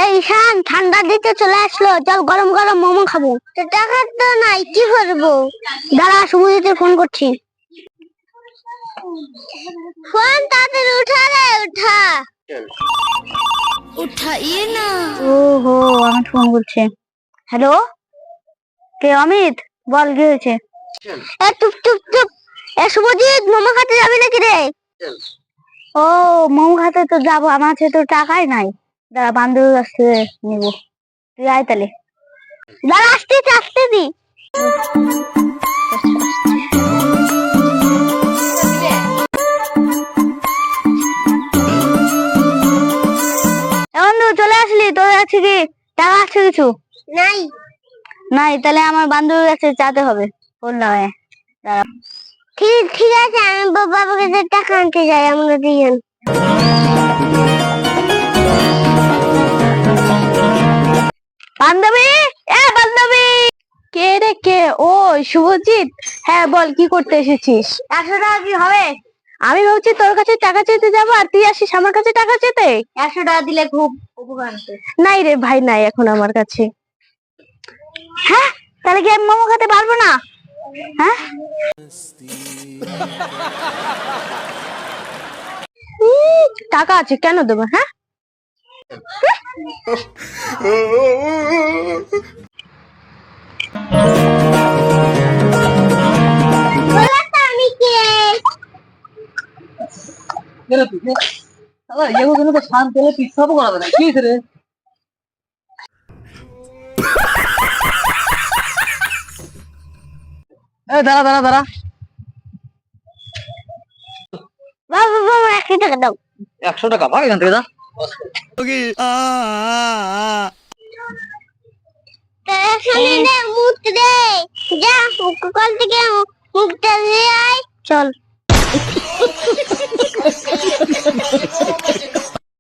এই ঈশান, ঠান্ডা দিতে চলে আসলো, চল গরম গরম মোমো খাবো। টাকা তো নাই, কি করবো? দাঁড়া, শুভজিৎকে ফোন করছি। ফোন তাড়াতাড়ি উঠা রে, উঠা। উঠাইয়ে না। ওহো, আমি ফোন করছে। হ্যালো, কে? অমিত, বল কি হয়েছে? এ চুপ চুপ চুপ। এ শুভজিৎ, মোমো খেতে যাবি নাকি রে? ও, মোমো খেতে তো যাবো, আমার কাছে তো টাকাই নাই। দাঁড়া, বান্ধবীর কাছ থেকে নিবো। তুই আয় তাহলে। দাঁড়া, আসতেছি আসতেছি। বন্ধু, চলে আসলি? তোর আছে কি টাকা আছে কিছু? নাই। নাই? তাহলে আমার বান্ধবীর কাছে যেতে হবে। ফোন লাগায় দাঁড়া। ঠিক ঠিক আছে, আমি বাবার কাছে টাকা আনতে যাই, আমরা দুজন। বান্ধবী, এ বান্ধবী। কে রে কে? ও শুভজিৎ, হ্যাঁ বল, কি করতে এসেছিস? 100 টাকা কি হবে? আমি ভাবছি তোর কাছে টাকা চেতে যাবো, আর তুই আসিস আমার কাছে টাকা চেতে। 100 টাকা দিলে খুব উপকার হতো। নাই রে ভাই, নাই এখন আমার কাছে। হ্যাঁ, তাহলে কি আমি মোমো খেতে পারবো না? হ্যাঁ, টাকা আছে, কেন দেবো? হ্যাঁ, বলো তো আমি কে? দাঁড়া দাঁড়া দাঁড়া, বাবা বাবা, 100 টাকা দাও। 100 টাকা ভাগ এখান থেকে। যা, এখানে নে, মুখ দে। যা, কল থেকে মুখটা দিয়ে আয়। চল।